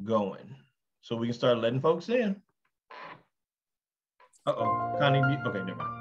going. So we can start letting folks in. Uh-oh, Connie, okay, never mind.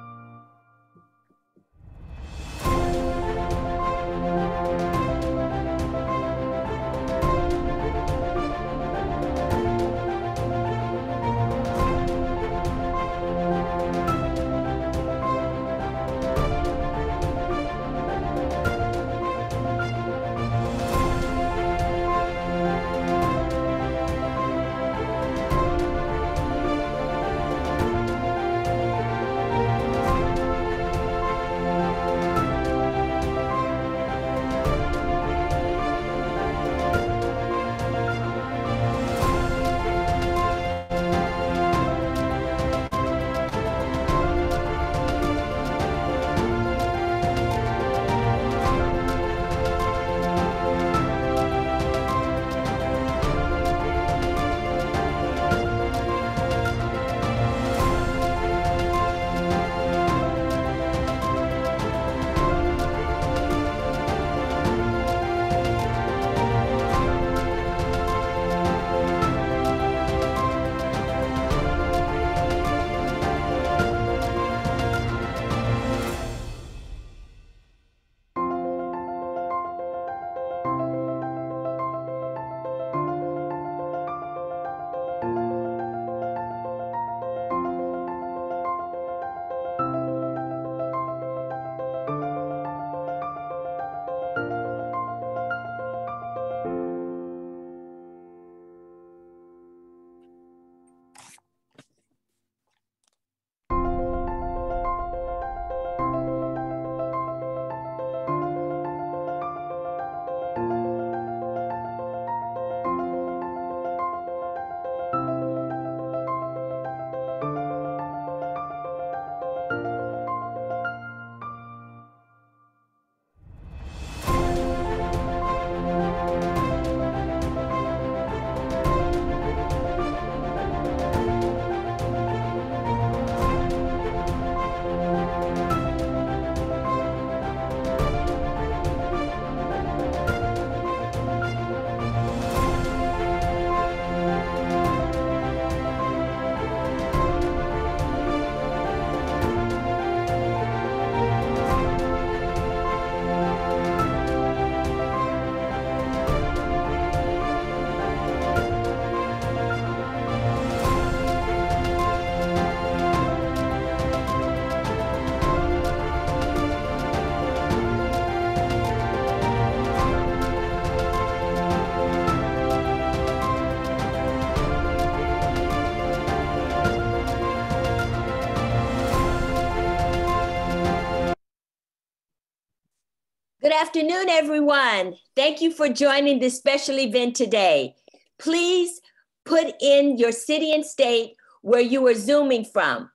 Good afternoon, everyone. Thank you for joining this special event today. Please put in your city and state where you are Zooming from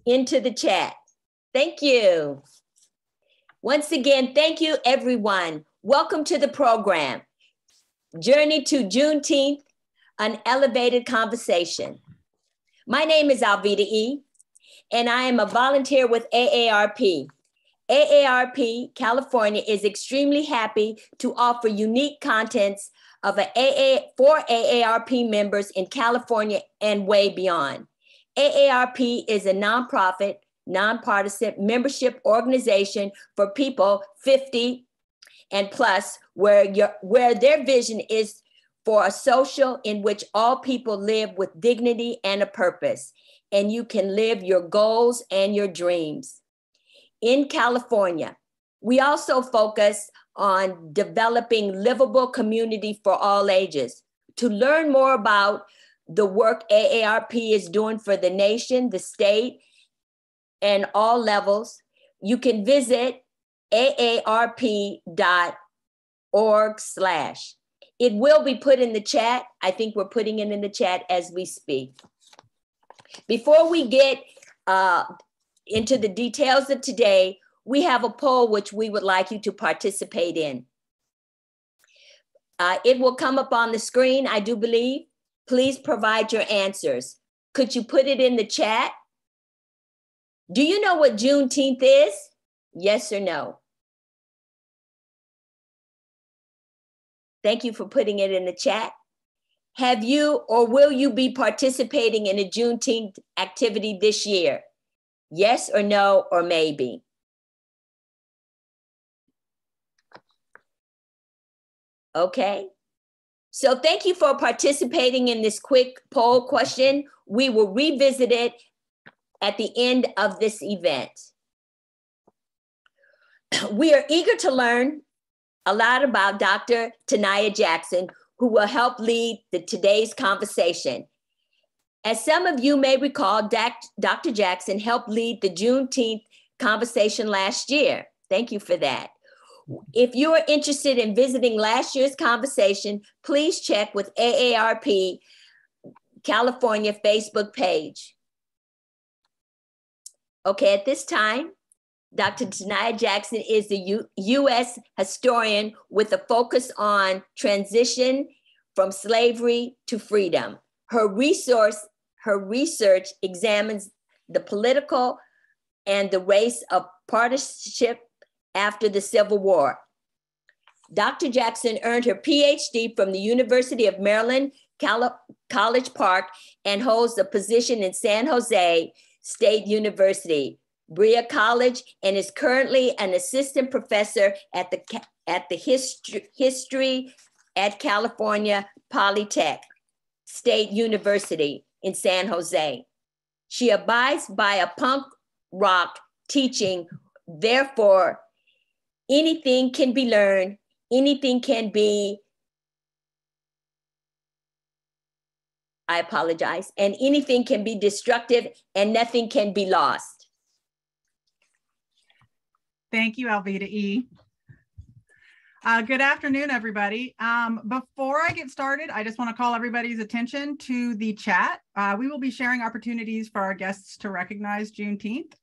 into the chat. Thank you. Once again, thank you, everyone. Welcome to the program, Journey to Juneteenth, an elevated conversation. My name is Alvita E., and I am a volunteer with AARP. AARP California is extremely happy to offer unique contents for AARP members in California and way beyond. AARP is a nonprofit, nonpartisan membership organization for people 50 and plus, where their vision is for a social in which all people live with dignity and a purpose, and you can live your goals and your dreams. In California, we also focus on developing livable community for all ages. To learn more about the work AARP is doing for the nation, the state, and all levels, you can visit aarp.org/. It will be put in the chat. I think we're putting it in the chat as we speak. Before we get into the details of today, we have a poll which we would like you to participate in. It will come up on the screen, I do believe. Please provide your answers. Could you put it in the chat? Do you know what Juneteenth is? Yes or no? Thank you for putting it in the chat. Have you or will you be participating in a Juneteenth activity this year? Yes or no, or maybe. Okay. So thank you for participating in this quick poll question. We will revisit it at the end of this event. We are eager to learn a lot about Dr. Tanaya Jackson, who will help lead today's conversation. As some of you may recall, Dr. Jackson helped lead the Juneteenth conversation last year. Thank you for that. If you are interested in visiting last year's conversation, please check with AARP California Facebook page. Okay, at this time, Dr. Tanaya Jackson is the U.S. historian with a focus on transition from slavery to freedom. Her research examines the political and the race of partisanship after the Civil War. Dr. Jackson earned her PhD from the University of Maryland, College Park, and holds a position in San Jose State University, Brea College, and is currently an assistant professor at the history at California Polytech State University in San Jose. She abides by a punk rock teaching, therefore, anything can be learned, anything can be, I apologize, and anything can be destructive and nothing can be lost. Thank you, Alveda E. Good afternoon, everybody. Before I get started, I just want to call everybody's attention to the chat. We will be sharing opportunities for our guests to recognize Juneteenth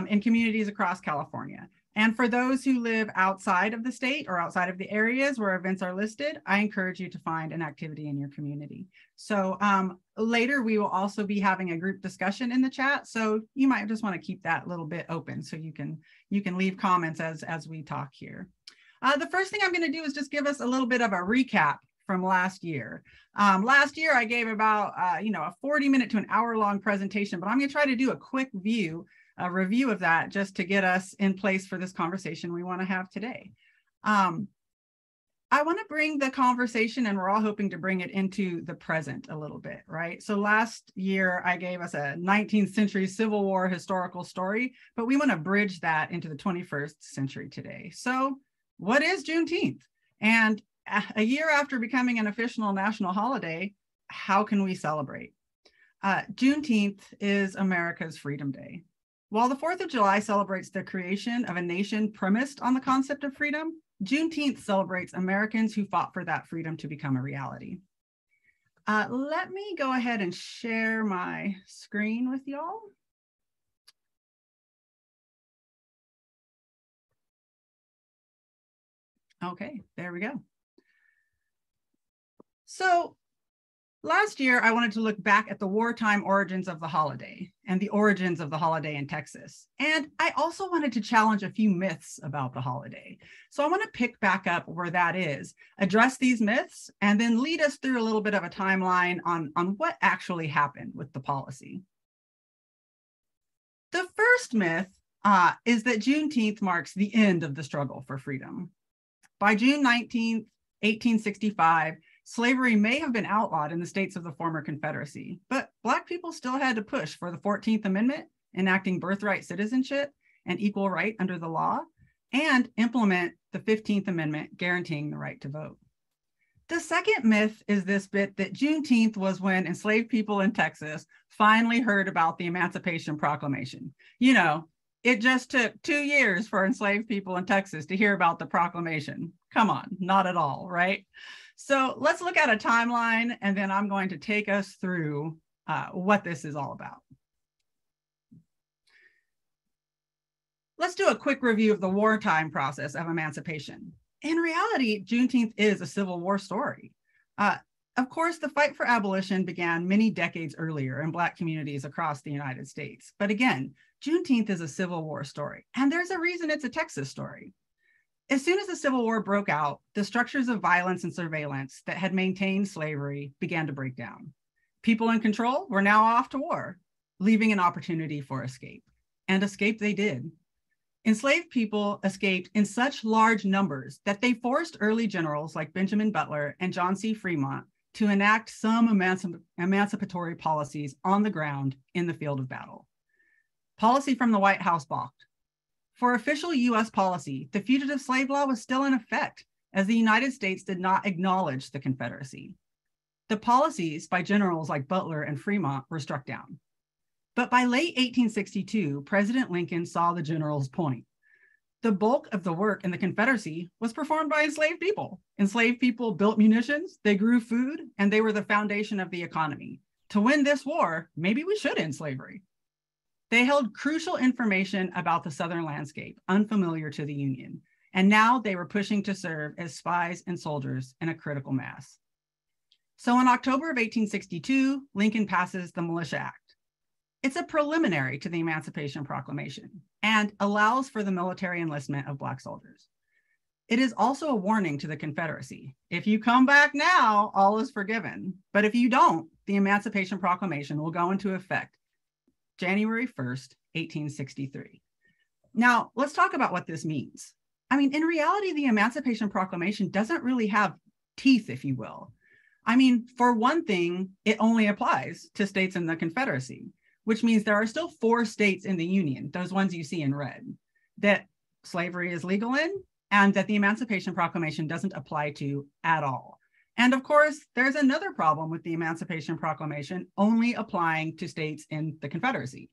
in communities across California. And for those who live outside of the state or outside of the areas where events are listed, I encourage you to find an activity in your community. So later we will also be having a group discussion in the chat. So you might just want to keep that a little bit open so you can leave comments as we talk here. The first thing I'm going to do is just give us a little bit of a recap from last year. Last year I gave about a 40-minute to an hour-long presentation, but I'm going to try to do a quick review of that just to get us in place for this conversation we want to have today. I want to bring the conversation, and we're all hoping to bring it into the present a little bit, right? So last year I gave us a 19th century Civil War historical story, but we want to bridge that into the 21st century today. So what is Juneteenth? And a year after becoming an official national holiday, how can we celebrate? Juneteenth is America's Freedom Day. While the 4th of July celebrates the creation of a nation premised on the concept of freedom, Juneteenth celebrates Americans who fought for that freedom to become a reality. Let me go ahead and share my screen with y'all. Okay, there we go. So last year, I wanted to look back at the wartime origins of the holiday and the origins of the holiday in Texas. And I also wanted to challenge a few myths about the holiday. So I want to pick back up where that is, address these myths, and then lead us through a little bit of a timeline on what actually happened with the policy. The first myth is that Juneteenth marks the end of the struggle for freedom. By June 19th, 1865, slavery may have been outlawed in the states of the former Confederacy, but Black people still had to push for the 14th Amendment, enacting birthright citizenship and equal right under the law, and implement the 15th Amendment, guaranteeing the right to vote. The second myth is this bit that Juneteenth was when enslaved people in Texas finally heard about the Emancipation Proclamation. You know, it just took 2 years for enslaved people in Texas to hear about the proclamation. Come on, not at all, right? So let's look at a timeline, and then I'm going to take us through what this is all about. Let's do a quick review of the wartime process of emancipation. In reality, Juneteenth is a Civil War story. Of course, the fight for abolition began many decades earlier in Black communities across the United States. But again, Juneteenth is a Civil War story, and there's a reason it's a Texas story. As soon as the Civil War broke out, the structures of violence and surveillance that had maintained slavery began to break down. People in control were now off to war, leaving an opportunity for escape. And escape they did. Enslaved people escaped in such large numbers that they forced early generals like Benjamin Butler and John C. Fremont to enact some emancipatory policies on the ground in the field of battle. Policy from the White House balked. For official US policy, the fugitive slave law was still in effect, as the United States did not acknowledge the Confederacy. The policies by generals like Butler and Fremont were struck down. But by late 1862, President Lincoln saw the general's point. The bulk of the work in the Confederacy was performed by enslaved people. Enslaved people built munitions, they grew food, and they were the foundation of the economy. To win this war, maybe we should end slavery. They held crucial information about the Southern landscape, unfamiliar to the Union, and now they were pushing to serve as spies and soldiers in a critical mass. So in October of 1862, Lincoln passes the Militia Act. It's a preliminary to the Emancipation Proclamation and allows for the military enlistment of Black soldiers. It is also a warning to the Confederacy. If you come back now, all is forgiven. But if you don't, the Emancipation Proclamation will go into effect January 1st, 1863. Now, let's talk about what this means. I mean, in reality, the Emancipation Proclamation doesn't really have teeth, if you will. I mean, for one thing, it only applies to states in the Confederacy, which means there are still 4 states in the Union, those ones you see in red, that slavery is legal in and that the Emancipation Proclamation doesn't apply to at all. And of course, there's another problem with the Emancipation Proclamation only applying to states in the Confederacy.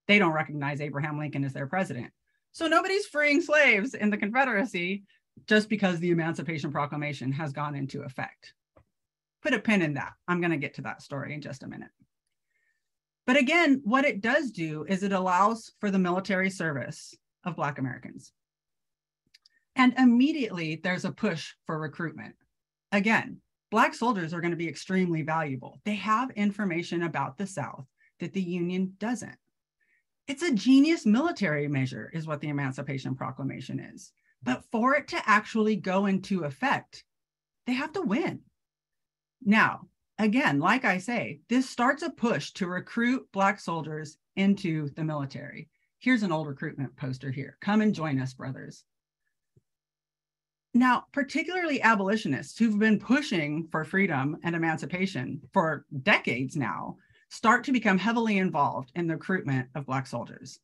They don't recognize Abraham Lincoln as their president. So nobody's freeing slaves in the Confederacy just because the Emancipation Proclamation has gone into effect. Put a pin in that. I'm going to get to that story in just a minute. But again, what it does do is it allows for the military service of Black Americans. And immediately there's a push for recruitment. Again, Black soldiers are going to be extremely valuable. They have information about the South that the Union doesn't. It's a genius military measure is what the Emancipation Proclamation is. But for it to actually go into effect, they have to win. Now, again, like I say, this starts a push to recruit Black soldiers into the military. Here's an old recruitment poster here. Come and join us, brothers. Now, particularly abolitionists who've been pushing for freedom and emancipation for decades now start to become heavily involved in the recruitment of Black soldiers.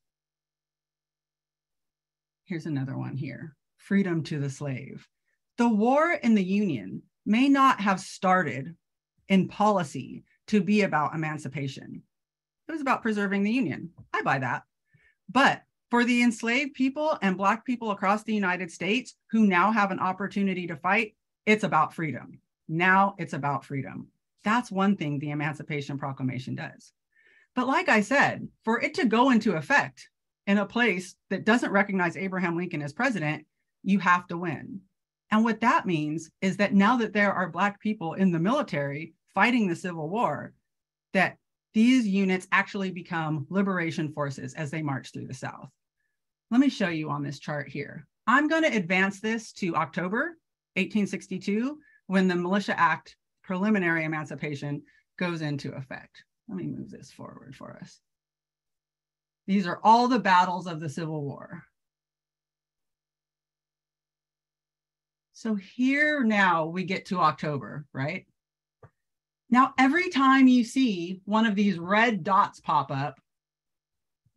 Here's another one here, freedom to the slave. The war in the Union may not have started in policy to be about emancipation. It was about preserving the Union. I buy that. But for the enslaved people and Black people across the United States who now have an opportunity to fight, it's about freedom. Now it's about freedom. That's one thing the Emancipation Proclamation does. But like I said, for it to go into effect in a place that doesn't recognize Abraham Lincoln as president, you have to win. And what that means is that now that there are Black people in the military fighting the Civil War, that these units actually become liberation forces as they march through the South. Let me show you on this chart here. I'm going to advance this to October 1862, when the Militia Act preliminary emancipation goes into effect. Let me move this forward for us. These are all the battles of the Civil War. So here now we get to October, right? Now, every time you see one of these red dots pop up,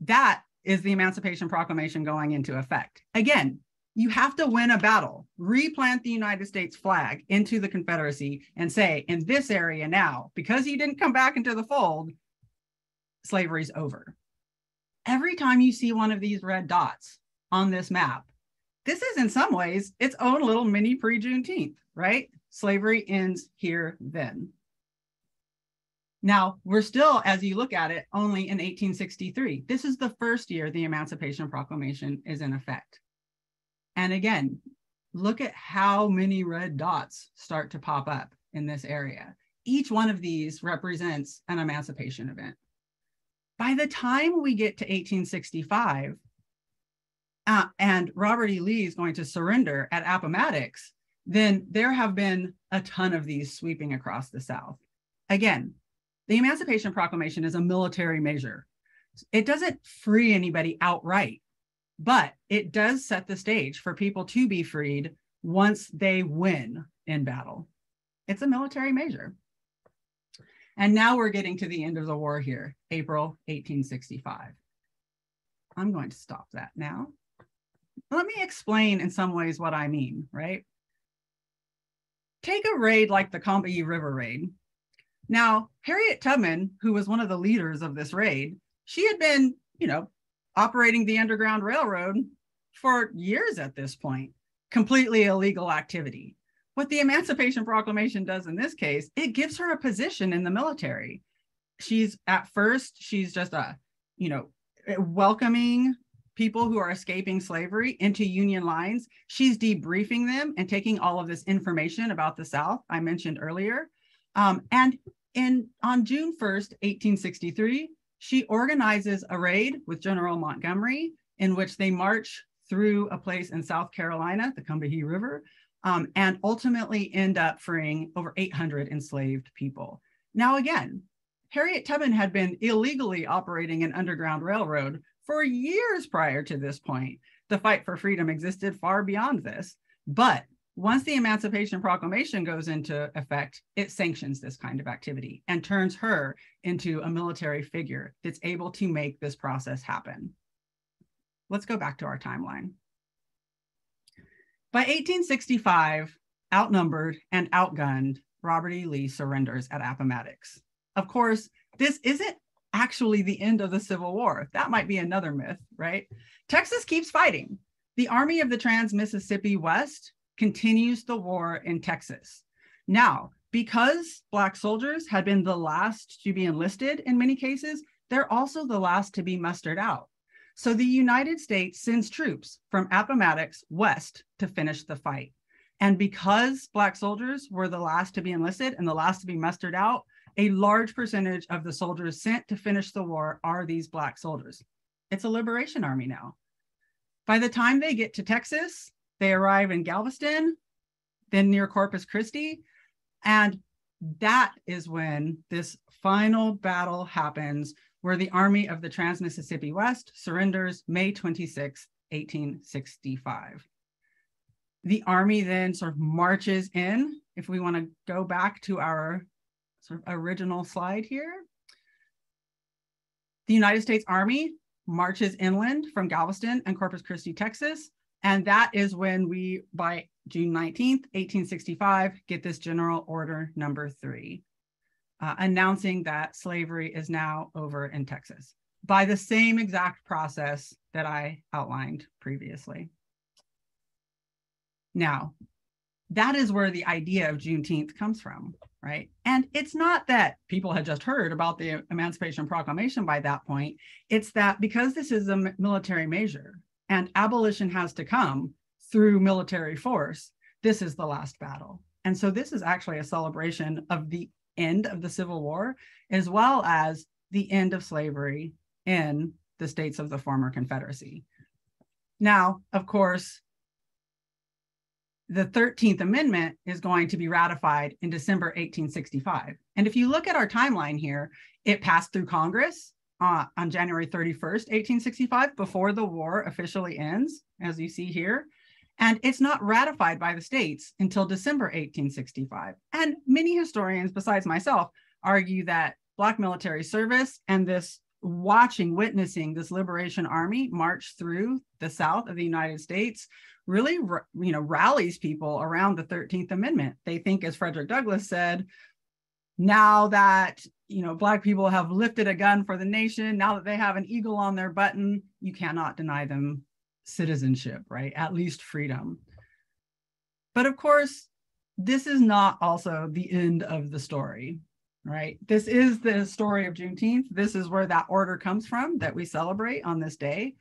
that is the Emancipation Proclamation going into effect. Again, you have to win a battle, replant the United States flag into the Confederacy and say, in this area now, because you didn't come back into the fold, slavery's over. Every time you see one of these red dots on this map, this is in some ways its own little mini pre-Juneteenth, right? Slavery ends here then. Now, we're still, as you look at it, only in 1863. This is the first year the Emancipation Proclamation is in effect. And again, look at how many red dots start to pop up in this area. Each one of these represents an emancipation event. By the time we get to 1865, and Robert E. Lee is going to surrender at Appomattox, then there have been a ton of these sweeping across the South. Again, the Emancipation Proclamation is a military measure. It doesn't free anybody outright, but it does set the stage for people to be freed once they win in battle. It's a military measure. And now we're getting to the end of the war here, April 1865. I'm going to stop that now. Let me explain in some ways what I mean, right? Take a raid like the Combahee River raid. Now, Harriet Tubman, who was one of the leaders of this raid, she had been, operating the Underground Railroad for years at this point, completely illegal activity. What the Emancipation Proclamation does in this case, it gives her a position in the military. She's just welcoming people who are escaping slavery into Union lines. She's debriefing them and taking all of this information about the South I mentioned earlier. On June 1st, 1863, she organizes a raid with General Montgomery in which they march through a place in South Carolina, the Combahee River, and ultimately end up freeing over 800 enslaved people. Now again, Harriet Tubman had been illegally operating an underground railroad for years prior to this point. The fight for freedom existed far beyond this. But once the Emancipation Proclamation goes into effect, it sanctions this kind of activity and turns her into a military figure that's able to make this process happen. Let's go back to our timeline. By 1865, outnumbered and outgunned, Robert E. Lee surrenders at Appomattox. Of course, this isn't actually the end of the Civil War. That might be another myth, right? Texas keeps fighting. The Army of the Trans-Mississippi West continues the war in Texas. Now, because Black soldiers had been the last to be enlisted in many cases, they're also the last to be mustered out. So the United States sends troops from Appomattox west to finish the fight. And because Black soldiers were the last to be enlisted and the last to be mustered out, a large percentage of the soldiers sent to finish the war are these Black soldiers. It's a liberation army now. By the time they get to Texas, they arrive in Galveston, then near Corpus Christi, and that is when this final battle happens, where the Army of the Trans-Mississippi West surrenders May 26, 1865. The Army then sort of marches in. If we want to go back to our sort of original slide here, the United States Army marches inland from Galveston and Corpus Christi, Texas. And that is when we, by June 19th, 1865, get this General Order number 3, announcing that slavery is now over in Texas by the same exact process that I outlined previously. Now, that is where the idea of Juneteenth comes from, right? And it's not that people had just heard about the Emancipation Proclamation by that point. It's that because this is a military measure and abolition has to come through military force, this is the last battle. And so this is actually a celebration of the end of the Civil War, as well as the end of slavery in the states of the former Confederacy. Now, of course, the 13th Amendment is going to be ratified in December 1865. And if you look at our timeline here, it passed through Congress on January 31st, 1865, before the war officially ends, as you see here. And it's not ratified by the states until December 1865. And many historians, besides myself, argue that Black military service and this witnessing this liberation army march through the South of the United States really, rallies people around the 13th Amendment. They think, as Frederick Douglass said, now that, Black people have lifted a gun for the nation, now that they have an eagle on their button, you cannot deny them citizenship, right? At least freedom. But of course, this is not also the end of the story, right? This is the story of Juneteenth. This is where that order comes from that we celebrate on this day.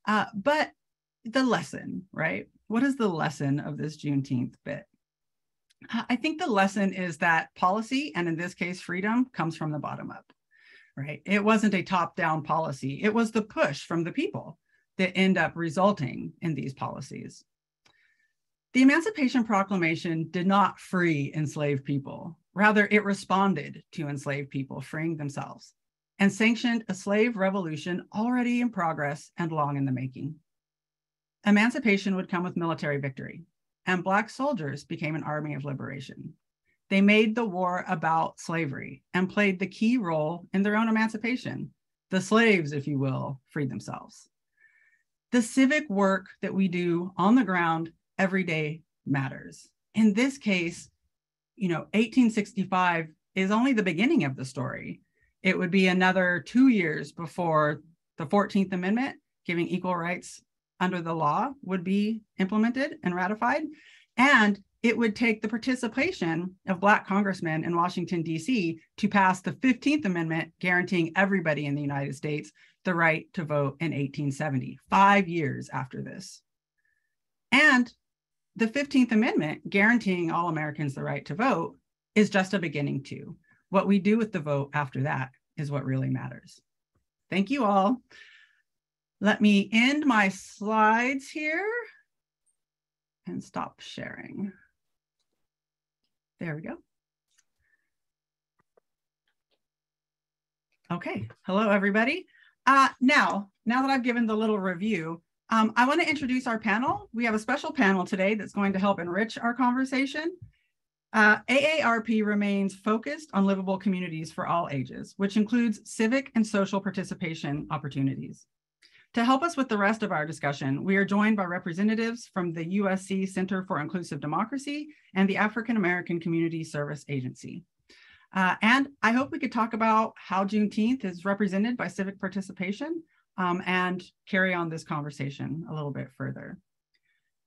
But the lesson, right? What is the lesson of this Juneteenth bit? I think the lesson is that policy, and in this case, freedom, comes from the bottom up, right? It wasn't a top-down policy. It was the push from the people. that end up resulting in these policies. The Emancipation Proclamation did not free enslaved people. Rather, it responded to enslaved people freeing themselves and sanctioned a slave revolution already in progress and long in the making. Emancipation would come with military victory, and Black soldiers became an army of liberation. They made the war about slavery and played the key role in their own emancipation. The slaves, if you will, freed themselves. The civic work that we do on the ground every day matters. In this case, 1865 is only the beginning of the story. It would be another 2 years before the 14th Amendment, giving equal rights under the law, would be implemented and ratified. And it would take the participation of Black congressmen in Washington, D.C. to pass the 15th Amendment, guaranteeing everybody in the United States the right to vote in 1870, 5 years after this. And the 15th Amendment, guaranteeing all Americans the right to vote, is just a beginning too. What we do with the vote after that is what really matters. Thank you all. Let me end my slides here and stop sharing. There we go. Okay, hello everybody. Now that I've given the little review, I want to introduce our panel. We have a special panel today that's going to help enrich our conversation. AARP remains focused on livable communities for all ages, which includes civic and social participation opportunities. To help us with the rest of our discussion, we are joined by representatives from the USC Center for Inclusive Democracy and the African American Community Service Agency. And I hope we could talk about how Juneteenth is represented by civic participation and carry on this conversation a little bit further.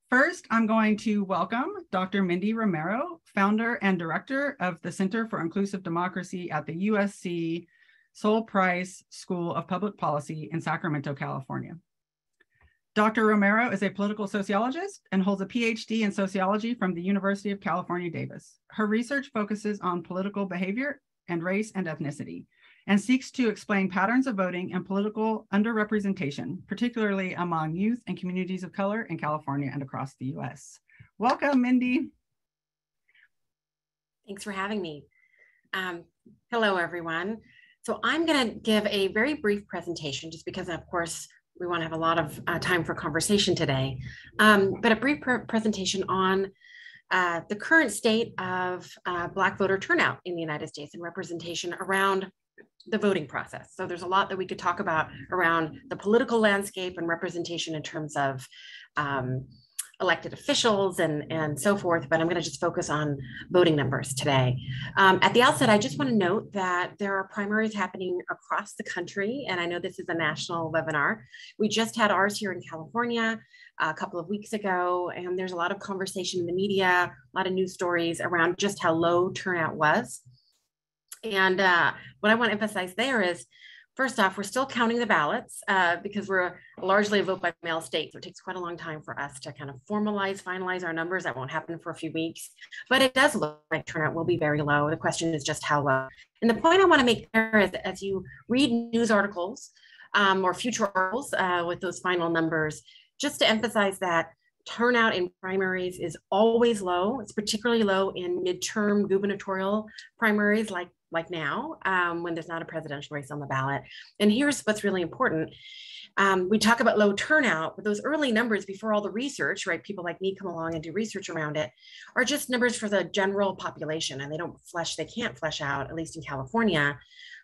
First, I'm going to welcome Dr. Mindy Romero, founder and director of the Center for Inclusive Democracy at the USC Sol Price School of Public Policy in Sacramento, California. Dr. Romero is a political sociologist and holds a PhD in sociology from the University of California, Davis. Her research focuses on political behavior and race and ethnicity, and seeks to explain patterns of voting and political underrepresentation, particularly among youth and communities of color in California and across the US. Welcome, Mindy. Thanks for having me. Hello, everyone. So I'm going to give a very brief presentation just because, of course, we want to have a lot of time for conversation today, but a brief presentation on the current state of Black voter turnout in the United States and representation around the voting process. So there's a lot that we could talk about around the political landscape and representation in terms of elected officials and so forth, but I'm going to just focus on voting numbers today. At the outset, I just want to note that there are primaries happening across the country, and I know this is a national webinar. We just had ours here in California a couple of weeks ago, and there's a lot of conversation in the media, a lot of news stories around just how low turnout was. And what I want to emphasize there is, first off, we're still counting the ballots because we're largely a vote by mail state. So it takes quite a long time for us to kind of finalize our numbers. That won't happen for a few weeks, but it does look like turnout will be very low. The question is just how low. And the point I want to make there is that as you read news articles or future articles with those final numbers, just to emphasize that turnout in primaries is always low. It's particularly low in midterm gubernatorial primaries like now, when there's not a presidential race on the ballot. And here's what's really important. We talk about low turnout, but those early numbers before all the research, right? People like me come along and do research around it, are just numbers for the general population. And they can't flesh out, at least in California,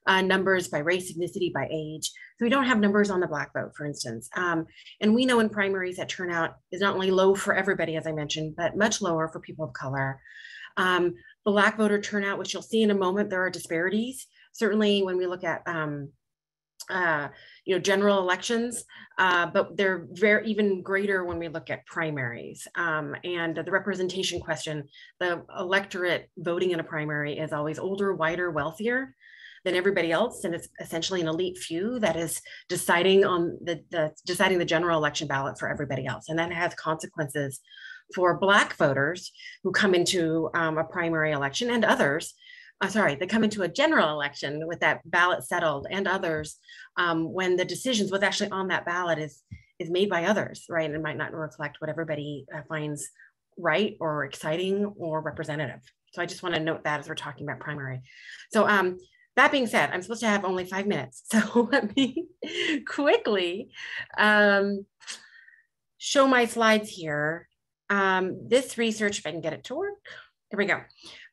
numbers by race, ethnicity, by age. So we don't have numbers on the Black vote, for instance. And we know in primaries that turnout is not only low for everybody, as I mentioned, but much lower for people of color. Black voter turnout, which you'll see in a moment, there are disparities. Certainly when we look at general elections, but they're even greater when we look at primaries. And the representation question, the electorate voting in a primary is always older, whiter, wealthier than everybody else, and it's essentially an elite few that is deciding on deciding the general election ballot for everybody else, and that has consequences for Black voters who come into a primary election and others. They come into a general election with that ballot settled, and others when the decisions, what's actually on that ballot is is made by others, right? And it might not reflect what everybody finds right or exciting or representative. So I just want to note that as we're talking about primary. So that being said, I'm supposed to have only 5 minutes. So let me quickly show my slides here. This research, if I can get it to work, there we go.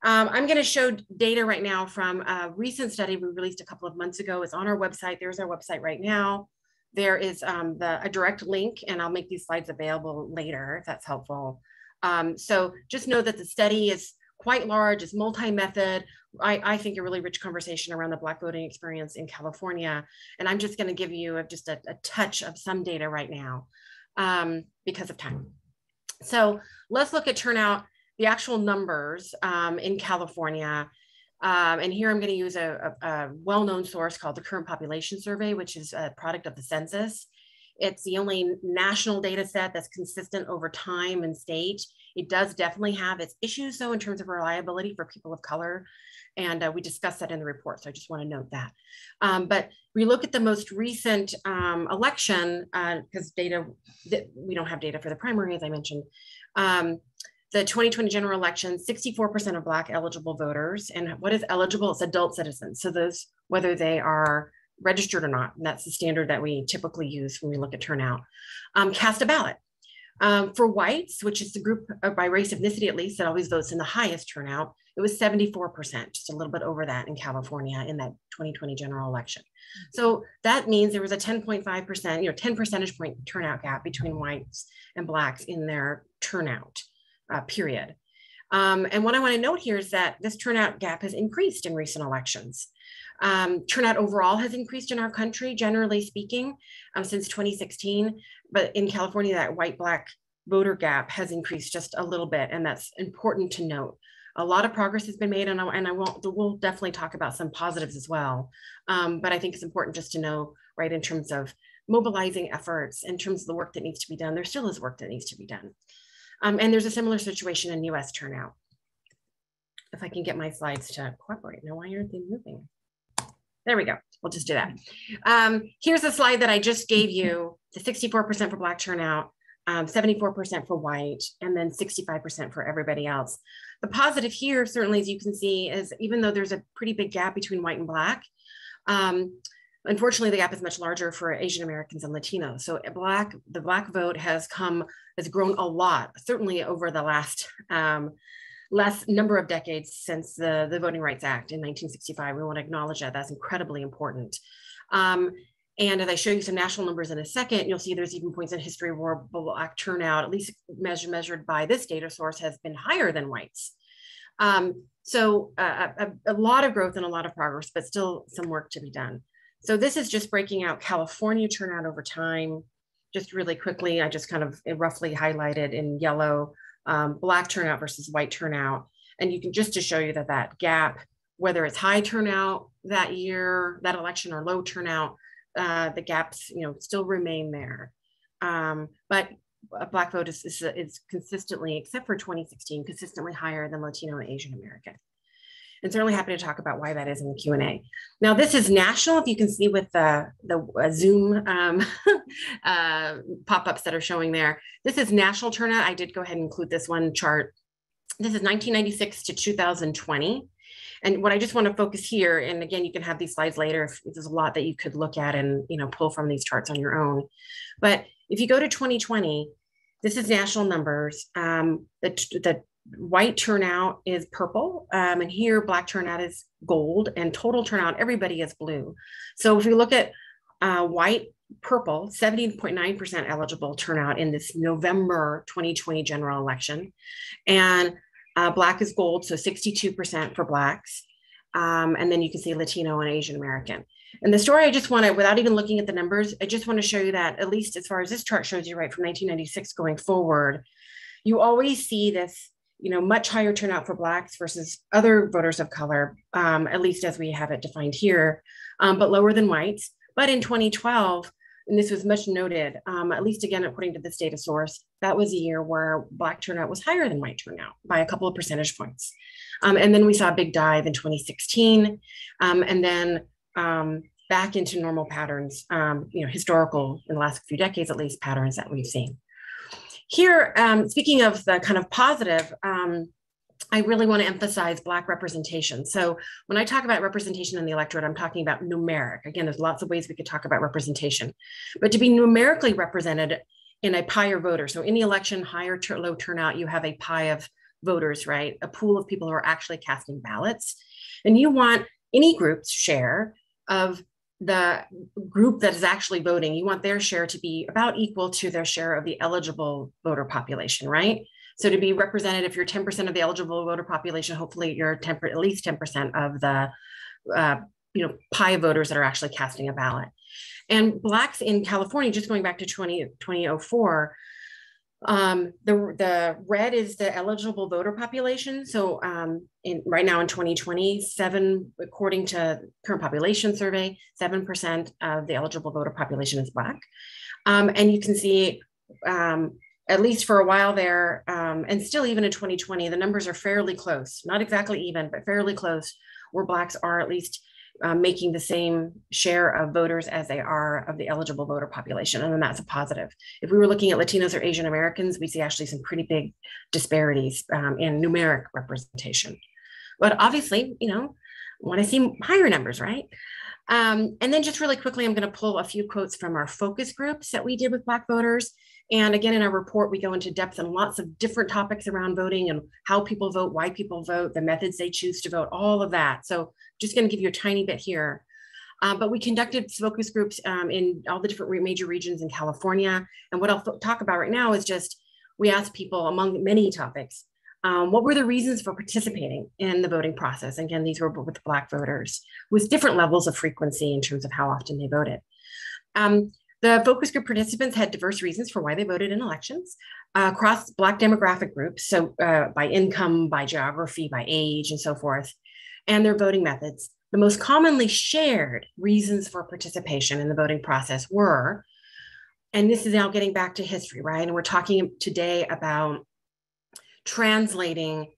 I'm going to show data right now from a recent study we released a couple of months ago. It's on our website. There's our website right now. There is a direct link, and I'll make these slides available later if that's helpful. So just know that the study is quite large, it's multi-method. I think a really rich conversation around the Black voting experience in California. And I'm just going to give you just a touch of some data right now because of time. So let's look at turnout, the actual numbers in California. And here I'm going to use a well-known source called the Current Population Survey, which is a product of the census. It's the only national data set that's consistent over time and state. It does definitely have its issues, though, in terms of reliability for people of color. And we discussed that in the report, so I just want to note that. But we look at the most recent election, because we don't have data for the primary, as I mentioned. The 2020 general election, 64% of Black eligible voters. And what is eligible? It's adult citizens. So those, whether they are registered or not, and that's the standard that we typically use when we look at turnout, cast a ballot. For whites, which is the group by race ethnicity at least that always votes in the highest turnout, it was 74%, just a little bit over that in California in that 2020 general election. So that means there was a 10.5%, 10 percentage point turnout gap between whites and Blacks in their turnout period. And what I want to note here is that this turnout gap has increased in recent elections. Turnout overall has increased in our country, generally speaking, since 2016. But in California, that white-Black voter gap has increased just a little bit, and that's important to note. A lot of progress has been made, and we'll definitely talk about some positives as well. But I think it's important just to know, right, in terms of mobilizing efforts, in terms of the work that needs to be done, there still is work that needs to be done. And there's a similar situation in US turnout. If I can get my slides to cooperate. Now, why aren't they moving? There we go. We'll just do that. Here's a slide that I just gave you, the 64% for Black turnout, 74% for white, and then 65% for everybody else. The positive here, certainly, as you can see, is even though there's a pretty big gap between white and Black, unfortunately, the gap is much larger for Asian Americans and Latinos. So the Black vote has grown a lot, certainly over the last number of decades since the Voting Rights Act in 1965. We want to acknowledge that. That's incredibly important. And as I show you some national numbers in a second, you'll see there's even points in history where Black turnout, at least measured by this data source, has been higher than whites. So a lot of growth and a lot of progress, but still some work to be done. So this is just breaking out California turnout over time. Just really quickly, I just kind of roughly highlighted in yellow, Black turnout versus white turnout. And you can just to show you that gap, whether it's high turnout that year, that election, or low turnout, the gaps, still remain there. But a Black vote is consistently, except for 2016, consistently higher than Latino and Asian American. And certainly happy to talk about why that is in the Q&A. Now, this is national, if you can see with the Zoom pop-ups that are showing there. This is national turnout. I did go ahead and include this one chart. This is 1996 to 2020. And what I just want to focus here, and again, you can have these slides later if there's a lot that you could look at and pull from these charts on your own. But if you go to 2020, this is national numbers. The white turnout is purple, and here Black turnout is gold, and total turnout, everybody is blue. So if we look at white, purple, 70.9% eligible turnout in this November 2020 general election, and Black is gold, so 62% for Blacks, and then you can see Latino and Asian American. And the story I just want to, without even looking at the numbers, I just want to show you that, at least as far as this chart shows you, right, from 1996 going forward, you always see this much higher turnout for Blacks versus other voters of color, at least as we have it defined here, but lower than whites. But in 2012, and this was much noted, at least again, according to this data source, that was a year where Black turnout was higher than white turnout by a couple of percentage points. And then we saw a big dive in 2016. And then back into normal patterns, historical, in the last few decades, at least, patterns that we've seen. Here, speaking of the kind of positive, I really want to emphasize Black representation. So when I talk about representation in the electorate, I'm talking about numeric. Again, there's lots of ways we could talk about representation, but to be numerically represented in a pie of voters. So in the election, high or low turnout, you have a pie of voters, right? A pool of people who are actually casting ballots. And you want any group's share of the group that is actually voting. You want their share to be about equal to their share of the eligible voter population, right? So to be represented, if you're 10% of the eligible voter population, hopefully you're at least 10% of the pie of voters that are actually casting a ballot. And Blacks in California, just going back to 2004, the red is the eligible voter population. So right now in 2020, according to current population survey, 7% of the eligible voter population is Black. And you can see, at least for a while there, and still even in 2020, the numbers are fairly close, not exactly even, but fairly close, where Blacks are at least making the same share of voters as they are of the eligible voter population. And then that's a positive. If we were looking at Latinos or Asian Americans, we see actually some pretty big disparities in numeric representation. But obviously, want to see higher numbers, right? And then just really quickly, I'm going to pull a few quotes from our focus groups that we did with Black voters. And again, in our report, we go into depth on lots of different topics around voting and how people vote, why people vote, the methods they choose to vote, all of that. So just going to give you a tiny bit here. But we conducted focus groups in all the different major regions in California. And what I'll talk about right now is just, we asked people among many topics, what were the reasons for participating in the voting process? Again, these were with Black voters with different levels of frequency in terms of how often they voted. The focus group participants had diverse reasons for why they voted in elections across Black demographic groups. So by income, by geography, by age, and so forth, and their voting methods. The most commonly shared reasons for participation in the voting process were, and this is now getting back to history, right? And we're talking today about translating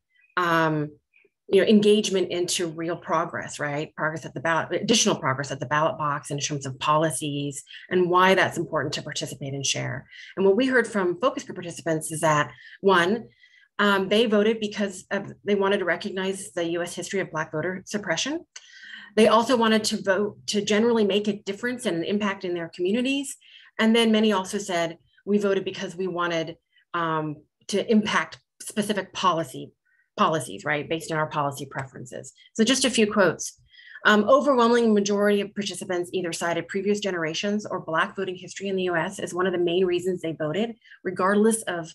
engagement into real progress, right? Progress at the ballot, additional progress at the ballot box in terms of policies and why that's important to participate and share. And what we heard from focus group participants is that, one, they voted because they wanted to recognize the US history of Black voter suppression. They also wanted to vote to generally make a difference and an impact in their communities. And then many also said, we voted because we wanted to impact specific policies, right, based on our policy preferences. So just a few quotes. Overwhelming majority of participants either cited previous generations or Black voting history in the US as one of the main reasons they voted, regardless of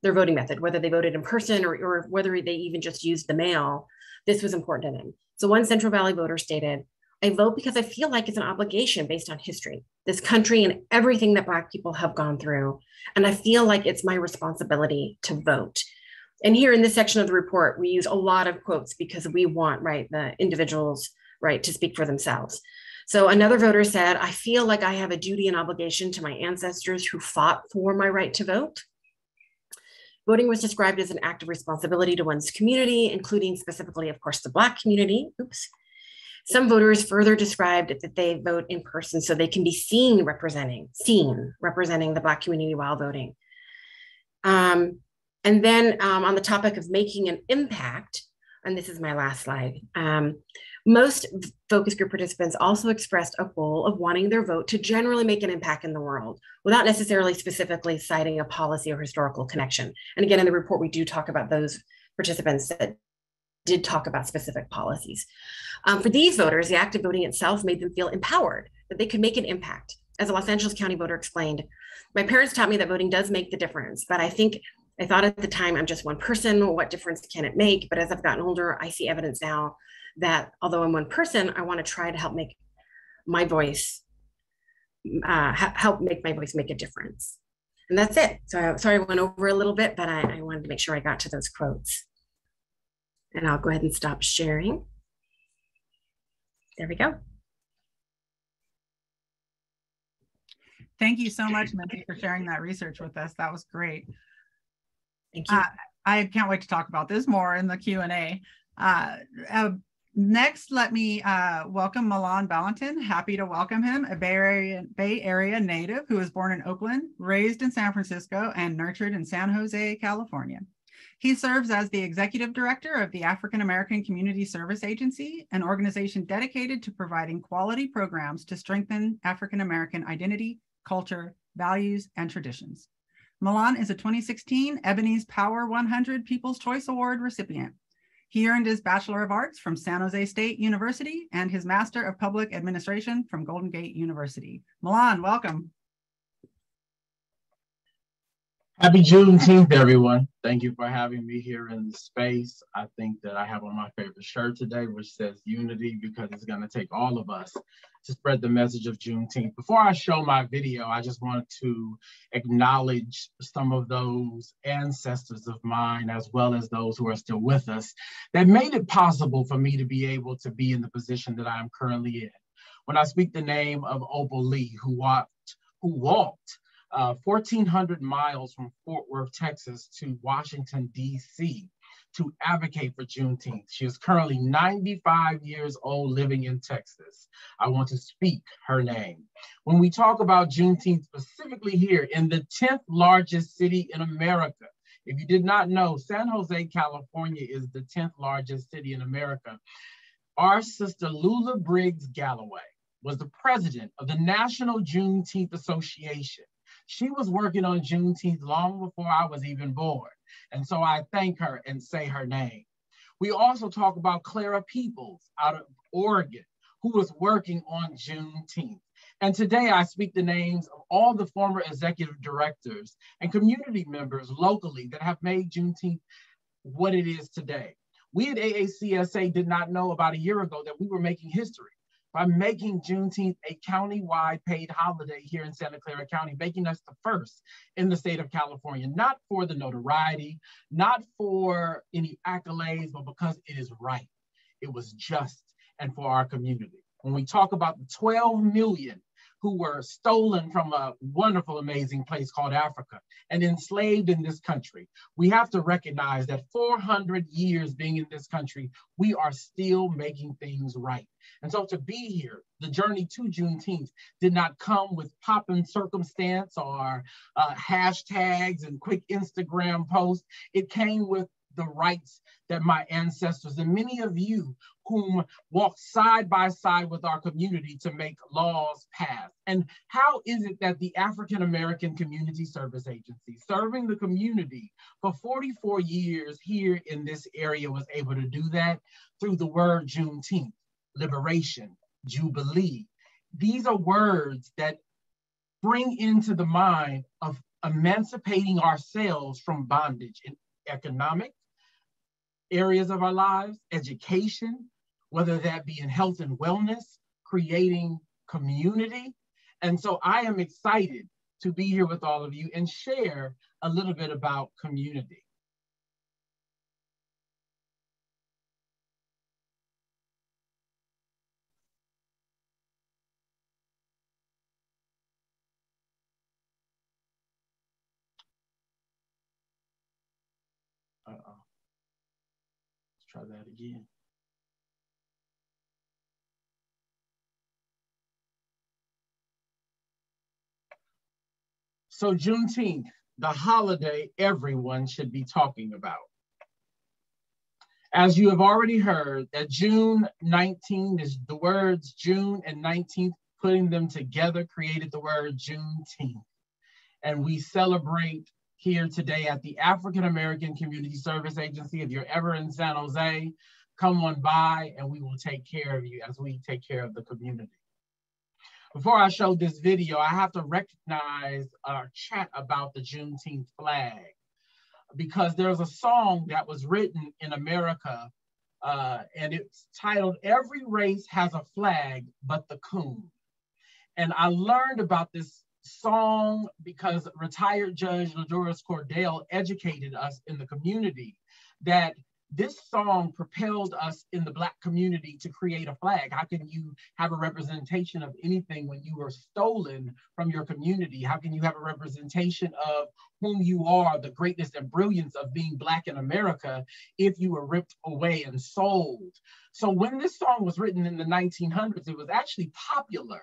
their voting method, whether they voted in person or whether they even just used the mail. This was important to them. So one Central Valley voter stated, I vote because I feel like it's an obligation based on history, this country and everything that Black people have gone through. And I feel like it's my responsibility to vote. And here in this section of the report, we use a lot of quotes because we want, right, the individuals, right, to speak for themselves. So another voter said, I feel like I have a duty and obligation to my ancestors who fought for my right to vote. Voting was described as an act of responsibility to one's community, including specifically, of course, the Black community. Oops. Some voters further described that they vote in person so they can be seen representing the Black community while voting. And then on the topic of making an impact, and this is my last slide, most focus group participants also expressed a goal of wanting their vote to generally make an impact in the world without necessarily specifically citing a policy or historical connection. And again, in the report, we do talk about those participants that did talk about specific policies. For these voters, the act of voting itself made them feel empowered, that they could make an impact. As a Los Angeles County voter explained, my parents taught me that voting does make the difference, but I thought at the time, I'm just one person, what difference can it make? But as I've gotten older, I see evidence now that although I'm one person, I want to try to help make my voice, make a difference. And that's it. So sorry I went over a little bit, but I wanted to make sure I got to those quotes. And I'll go ahead and stop sharing. There we go. Thank you so much, Mindy, for sharing that research with us. That was great. Thank you. I can't wait to talk about this more in the Q&A. Next, let me welcome Milan Valentin. Happy to welcome him, a Bay Area native who was born in Oakland, raised in San Francisco, and nurtured in San Jose, California. He serves as the executive director of the African American Community Service Agency, an organization dedicated to providing quality programs to strengthen African American identity, culture, values, and traditions. Milan is a 2016 Ebony's Power 100 People's Choice Award recipient. He earned his Bachelor of Arts from San Jose State University and his Master of Public Administration from Golden Gate University. Milan, welcome. Happy Juneteenth, everyone. Thank you for having me here in the space. I think that I have on my favorite shirt today, which says unity, because it's going to take all of us to spread the message of Juneteenth. Before I show my video, I just wanted to acknowledge some of those ancestors of mine, as well as those who are still with us, that made it possible for me to be able to be in the position that I'm currently in. When I speak the name of Opal Lee, who walked 1,400 miles from Fort Worth, Texas to Washington, D.C. to advocate for Juneteenth. She is currently 95 years old living in Texas. I want to speak her name. When we talk about Juneteenth specifically here in the 10th largest city in America, if you did not know, San Jose, California is the 10th largest city in America. Our sister Lula Briggs Galloway was the president of the National Juneteenth Association. She was working on Juneteenth long before I was even born. And so I thank her and say her name. We also talk about Clara Peoples out of Oregon, who was working on Juneteenth. And today I speak the names of all the former executive directors and community members locally that have made Juneteenth what it is today. We at AACSA did not know about a year ago that we were making history by making Juneteenth a county-wide paid holiday here in Santa Clara County, making us the first in the state of California, not for the notoriety, not for any accolades, but because it is right. It was just, and for our community. When we talk about the 12 million who were stolen from a wonderful, amazing place called Africa and enslaved in this country, we have to recognize that 400 years being in this country, we are still making things right. And so to be here, the journey to Juneteenth did not come with pop and circumstance or hashtags and quick Instagram posts. It came with the rights that my ancestors and many of you whom walked side by side with our community to make laws pass. And how is it that the African American Community Service Agency, serving the community for 44 years here in this area, was able to do that? Through the word Juneteenth, liberation, jubilee. These are words that bring into the mind of emancipating ourselves from bondage in economic areas of our lives, education, whether that be in health and wellness, creating community. And so I am excited to be here with all of you and share a little bit about community. Uh-oh. Let's try that again. So Juneteenth, the holiday everyone should be talking about. As you have already heard, that June 19 is the words June and 19th, putting them together created the word Juneteenth. And we celebrate here today at the African American Community Service Agency. If you're ever in San Jose, come on by and we will take care of you as we take care of the community. Before I show this video, I have to recognize our chat about the Juneteenth flag, because there's a song that was written in America and it's titled, "Every Race Has a Flag But the Coon." And I learned about this song because retired Judge LaDoris Cordell educated us in the community that this song propelled us in the Black community to create a flag. How can you have a representation of anything when you were stolen from your community? How can you have a representation of whom you are, the greatness and brilliance of being Black in America, if you were ripped away and sold? So when this song was written in the 1900s, it was actually popular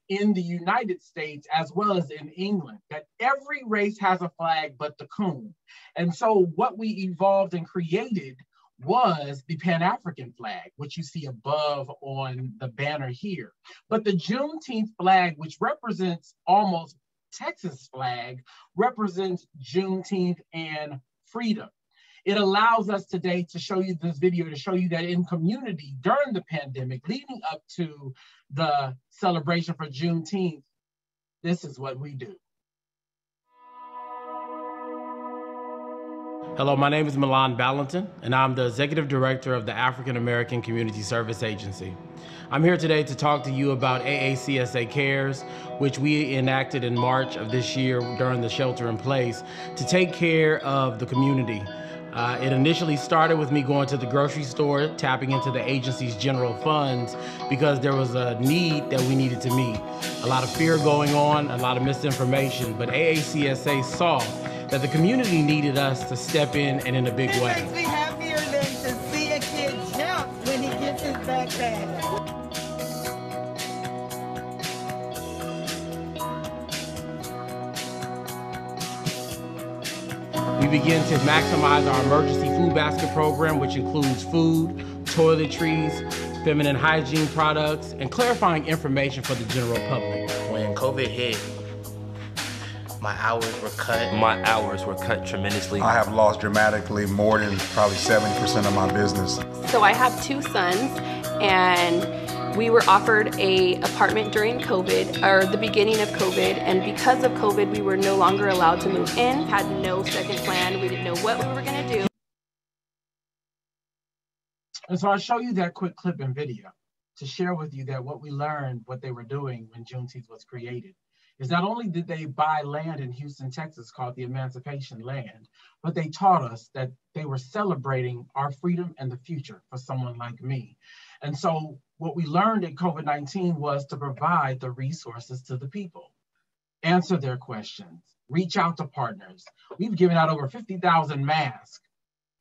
in the United States as well as in England, that every race has a flag but the coon. And so what we evolved and created was the Pan-African flag, which you see above on the banner here. But the Juneteenth flag, which represents almost Texas flag, represents Juneteenth and freedom. It allows us today to show you this video, to show you that in community during the pandemic, leading up to the celebration for Juneteenth, this is what we do. Hello, my name is Milan Ballantyne, and I'm the Executive Director of the African American Community Service Agency. I'm here today to talk to you about AACSA Cares, which we enacted in March of this year during the shelter in place to take care of the community. It initially started with me going to the grocery store, tapping into the agency's general funds because there was a need that we needed to meet. A lot of fear going on, a lot of misinformation, but AACSA saw that the community needed us to step in, and in a big way. It makes me happier than to see a kid jump when he gets his backpack. We begin to maximize our emergency food basket program, which includes food, toiletries, feminine hygiene products, and clarifying information for the general public. When COVID hit, my hours were cut. My hours were cut tremendously. I have lost dramatically more than probably 70% of my business. So I have two sons, and we were offered an apartment during COVID, or the beginning of COVID, and because of COVID, we were no longer allowed to move in, had no second plan, we didn't know what we were gonna do. And so I'll show you that quick clip and video to share with you that what we learned, what they were doing when Juneteenth was created, is not only did they buy land in Houston, Texas called the Emancipation Land, but they taught us that they were celebrating our freedom and the future for someone like me. And so what we learned in COVID-19 was to provide the resources to the people, answer their questions, reach out to partners. We've given out over 50,000 masks,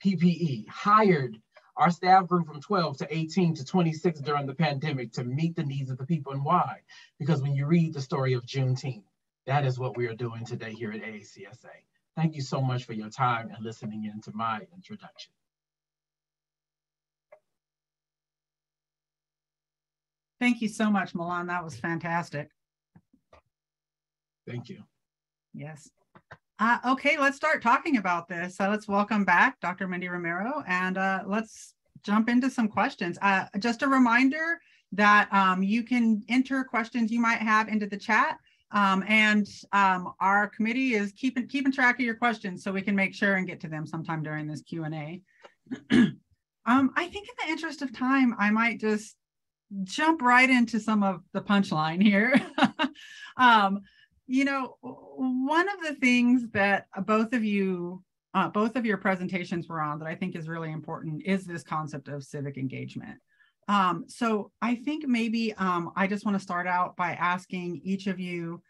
PPE, hired our staff grew from 12 to 18 to 26 during the pandemic to meet the needs of the people. And why? Because when you read the story of Juneteenth, that is what we are doing today here at AACSA. Thank you so much for your time and listening in to my introduction. Thank you so much, Milan. That was fantastic. Thank you. Yes. Okay, let's start talking about this. Let's welcome back Dr. Mindy Romero, and let's jump into some questions. Just a reminder that you can enter questions you might have into the chat, and our committee is keeping track of your questions so we can make sure and get to them sometime during this Q&A. I think in the interest of time, I might just jump right into some of the punchline here. You know, one of the things that both of your presentations were on that I think is really important is this concept of civic engagement. So I think maybe I just want to start out by asking each of you,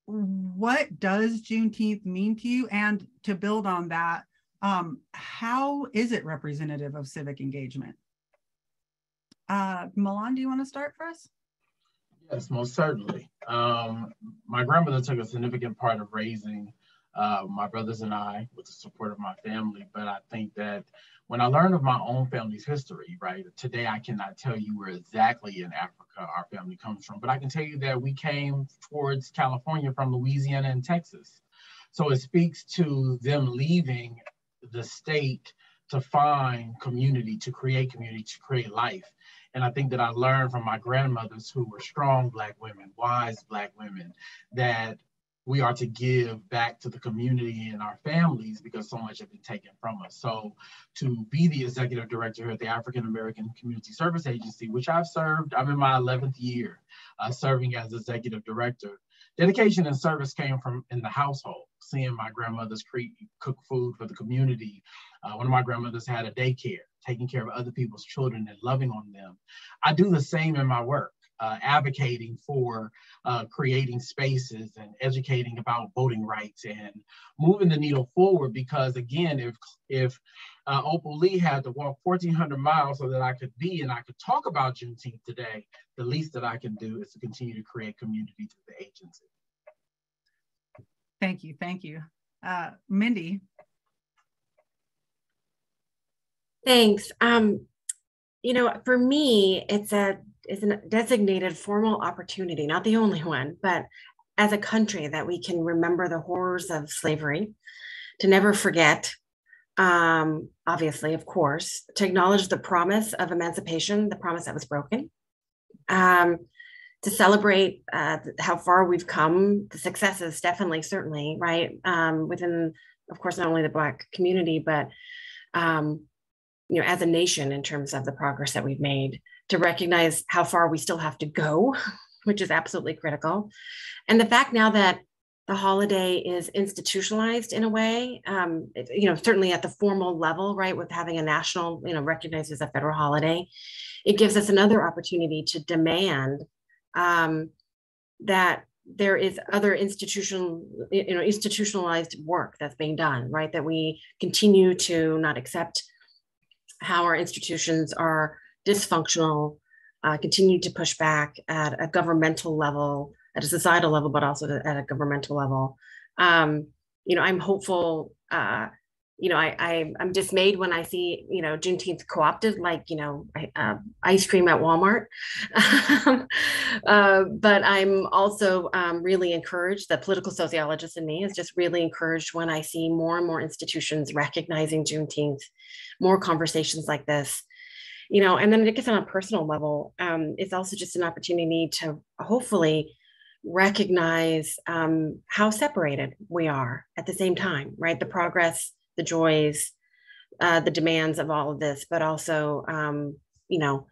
what does Juneteenth mean to you? And to build on that, how is it representative of civic engagement? Milan, do you want to start for us? Yes, most certainly. My grandmother took a significant part of raising my brothers and I with the support of my family. But I think that when I learned of my own family's history, right, today I cannot tell you where exactly in Africa our family comes from, but I can tell you that we came towards California from Louisiana and Texas. So it speaks to them leaving the state to find community, to create life. And I think that I learned from my grandmothers, who were strong Black women, wise Black women, that we are to give back to the community and our families because so much has been taken from us. So to be the executive director here at the African American Community Service Agency, which I've served, I'm in my 11th year serving as executive director. Dedication and service came from in the household. seeing my grandmothers cook food for the community. One of my grandmothers had a daycare, taking care of other people's children and loving on them. I do the same in my work, advocating for creating spaces and educating about voting rights and moving the needle forward. Because again, if Opal Lee had to walk 1,400 miles so that I could be and I could talk about Juneteenth today, the least that I can do is to continue to create community through the agency. Thank you, thank you. Mindy. Thanks. You know, for me, it's a designated formal opportunity, not the only one, but as a country that we can remember the horrors of slavery, to never forget, obviously, of course, to acknowledge the promise of emancipation, the promise that was broken, to celebrate how far we've come, the successes, definitely, certainly, right, within, of course, not only the Black community, but you know, as a nation in terms of the progress that we've made, to recognize how far we still have to go, which is absolutely critical. And the fact now that the holiday is institutionalized in a way, you know, certainly at the formal level, right, with having a national, you know, recognized as a federal holiday, it gives us another opportunity to demand that there is other institutionalized work that's being done, right, that we continue to not accept how our institutions are dysfunctional, continue to push back at a governmental level, at a societal level, but also at a governmental level. You know, I'm hopeful, you know, I'm dismayed when I see, you know, Juneteenth co-opted, like, you know, ice cream at Walmart. But I'm also really encouraged, the political sociologist in me is just really encouraged when I see more and more institutions recognizing Juneteenth, more conversations like this, you know, and then I guess on a personal level, it's also just an opportunity to hopefully recognize how separated we are at the same time, right? The progress, the joys, the demands of all of this, but also, you know,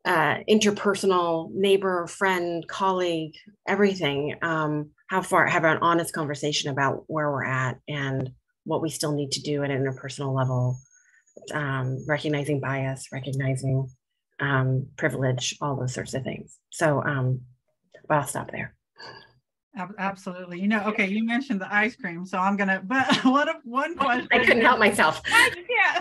interpersonal, neighbor, friend, colleague, everything. How far, have an honest conversation about where we're at and what we still need to do at an interpersonal level, recognizing bias, recognizing privilege, all those sorts of things. So, but I'll stop there. Absolutely. You know, okay, you mentioned the ice cream, so I'm gonna, but one question. I couldn't help myself. Yeah.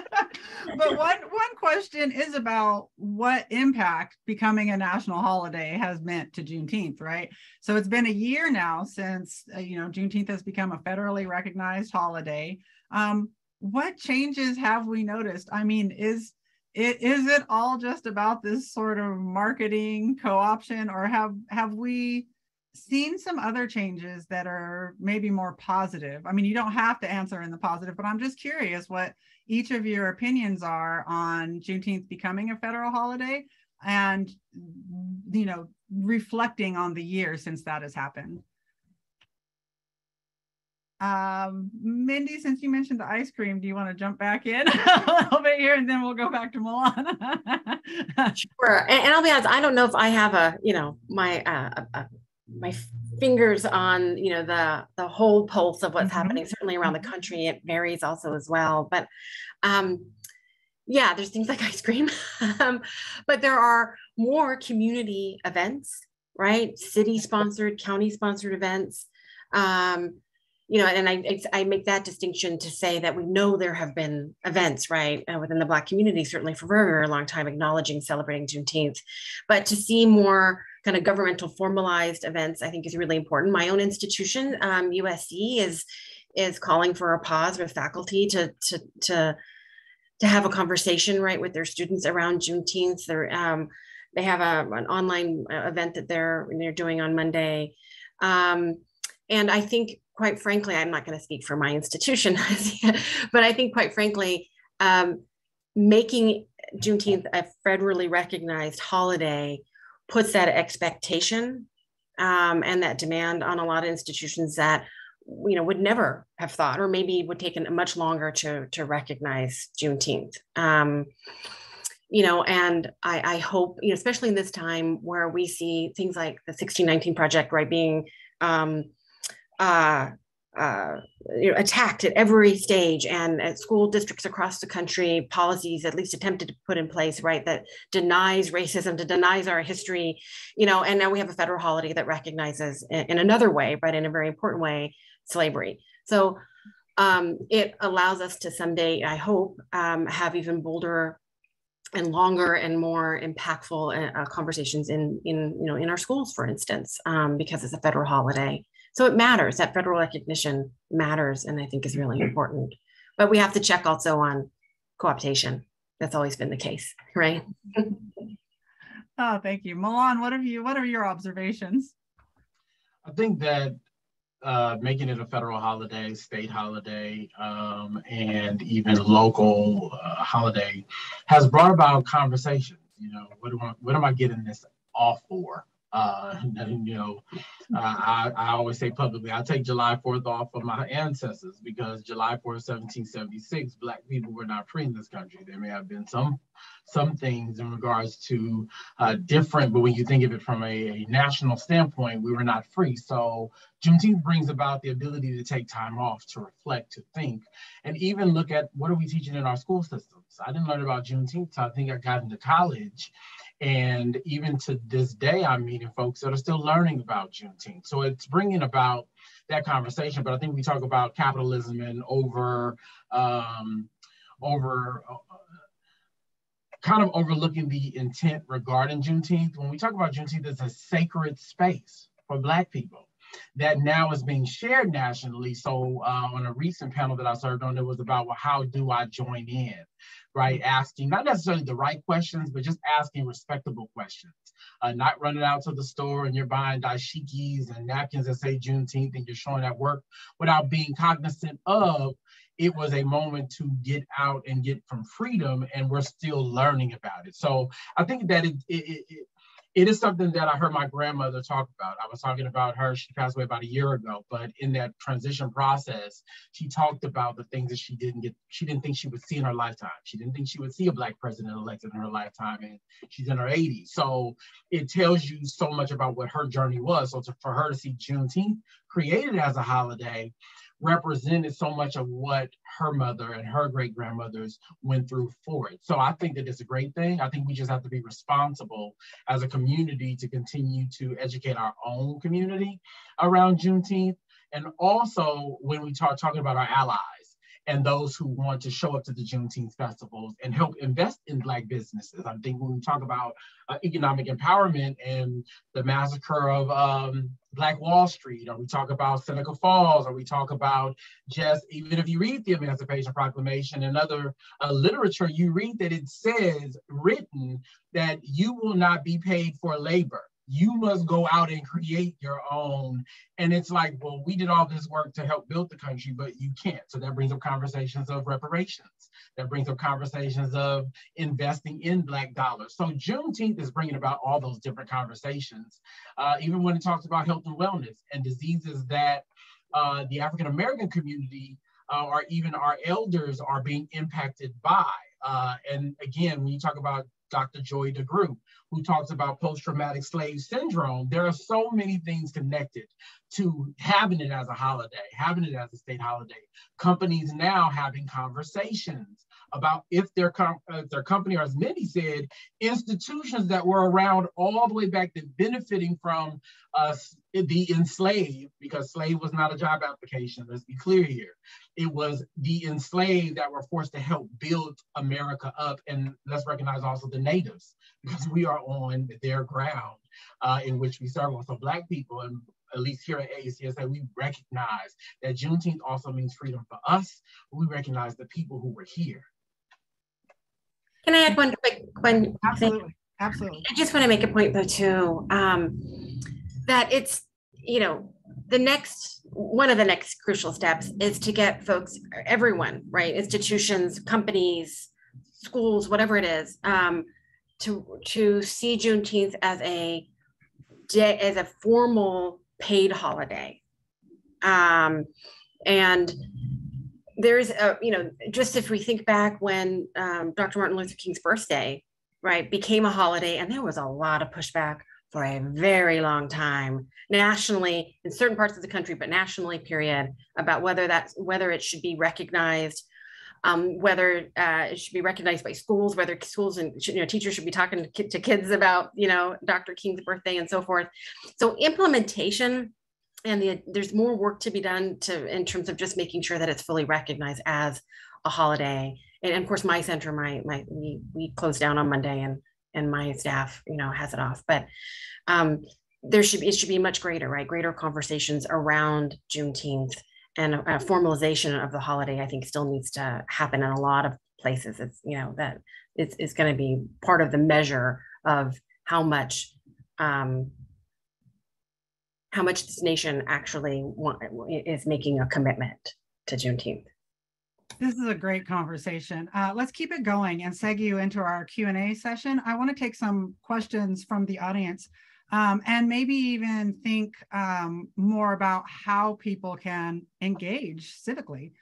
But one question is about what impact becoming a national holiday has meant to Juneteenth, right? So it's been a year now since, you know, Juneteenth has become a federally recognized holiday. What changes have we noticed? I mean, is it all just about this sort of marketing co-option, or have we seen some other changes that are maybe more positive? I mean, you don't have to answer in the positive, but I'm just curious what each of your opinions are on Juneteenth becoming a federal holiday and, you know, reflecting on the year since that has happened. Mindy, since you mentioned the ice cream, do you want to jump back in a little bit here, and then we'll go back to Milan? Sure. And I'll be honest, I don't know if I have a, you know, my fingers on, you know, the whole pulse of what's happening, certainly around the country. It varies also as well. But yeah, there's things like ice cream, but there are more community events, right? City sponsored, county sponsored events. You know, and I make that distinction to say that we know there have been events, right, within the Black community, certainly for a very, very long time, acknowledging, celebrating Juneteenth. But to see more kind of governmental formalized events, I think is really important. My own institution, USC, is calling for a pause with faculty to have a conversation, right, with their students around Juneteenth. They have an online event that they're doing on Monday. And I think, quite frankly, I'm not going to speak for my institution, but I think, quite frankly, making Juneteenth a federally recognized holiday puts that expectation and that demand on a lot of institutions that, you know, would never have thought, or maybe would take much longer to recognize Juneteenth. You know, and I hope, you know, especially in this time where we see things like the 1619 Project, right, being attacked at every stage, and at school districts across the country, policies at least attempted to put in place, right, that denies racism, that denies our history, and now we have a federal holiday that recognizes in another way, right, in a very important way, slavery. So it allows us to someday, I hope, have even bolder and longer and more impactful conversations in our schools, for instance, because it's a federal holiday. So it matters. That federal recognition matters, and I think is really important. But we have to check also on co-optation. That's always been the case, right? Oh, thank you, Milan. What are your observations? I think that making it a federal holiday, state holiday, and even local holiday has brought about conversations. What am I getting this off for? I always say publicly, I take July 4th off of my ancestors, because July 4th, 1776, Black people were not free in this country. There may have been some things in regards to different, but when you think of it from a national standpoint, we were not free. So Juneteenth brings about the ability to take time off, to reflect, to think, and even look at what are we teaching in our school systems. I didn't learn about Juneteenth until I think I got into college. And even to this day, I'm meeting folks that are still learning about Juneteenth. So it's bringing about that conversation. But I think we talk about capitalism and kind of overlooking the intent regarding Juneteenth. When we talk about Juneteenth, it's a sacred space for Black people that now is being shared nationally. So on a recent panel that I served on, it was about, well, how do I join in? Right, asking not necessarily the right questions, but just asking respectable questions. Not running out to the store and you're buying dashikis and napkins that say Juneteenth and you're showing at work without being cognizant of it was a moment to get out and get from freedom, and we're still learning about it. So I think that it is something that I heard my grandmother talk about. I was talking about her, she passed away about a year ago, but in that transition process, she talked about the things that she didn't think she would see in her lifetime. She didn't think she would see a Black president elected in her lifetime, and she's in her 80s. So it tells you so much about what her journey was. So for her to see Juneteenth created as a holiday represented so much of what her mother and her great-grandmothers went through for it. So I think that it's a great thing. I think we just have to be responsible as a community to continue to educate our own community around Juneteenth. And also when we talking about our allies and those who want to show up to the Juneteenth festivals and help invest in Black businesses. I think when we talk about economic empowerment and the massacre of Black Wall Street, or we talk about Seneca Falls, or we talk about just, even if you read the Emancipation Proclamation and other literature, you read that it says, written, that you will not be paid for labor. You must go out and create your own. And it's like, well, we did all this work to help build the country, but you can't. So that brings up conversations of reparations. That brings up conversations of investing in Black dollars. So Juneteenth is bringing about all those different conversations, even when it talks about health and wellness and diseases that the African-American community or even our elders are being impacted by. And again, when you talk about Dr. Joy DeGroot, who talks about post-traumatic slave syndrome, there are so many things connected to having it as a holiday, having it as a state holiday. Companies now having conversations about if their company, or as Mindy said, institutions that were around all the way back to benefiting from the enslaved, because slave was not a job application, let's be clear here. It was the enslaved that were forced to help build America up. And let's recognize also the natives, because we are on their ground in which we serve. So Black people, and at least here at AACSA, we recognize that Juneteenth also means freedom for us. We recognize the people who were here. Can I add one quick thing? Absolutely. I just want to make a point though too, that it's, one of the next crucial steps is to get folks, everyone, right, institutions, companies, schools, whatever it is, to see Juneteenth as a formal paid holiday. And there's just if we think back when Dr. Martin Luther King's birthday, right, became a holiday, and there was a lot of pushback for a very long time, nationally, in certain parts of the country, but nationally, period, about whether it should be recognized, whether it should be recognized by schools, whether schools and teachers should be talking to kids about Dr. King's birthday and so forth. So implementation, and there's more work to be done in terms of just making sure that it's fully recognized as a holiday. And of course, my center, we closed down on Monday, and my staff, has it off. But it should be much greater, right? Greater conversations around Juneteenth, and a formalization of the holiday, I think, still needs to happen in a lot of places. It's that it's going to be part of the measure of how much this nation actually is making a commitment to Juneteenth. This is a great conversation. Let's keep it going and segue you into our Q&A session. I want to take some questions from the audience, and maybe even think more about how people can engage civically.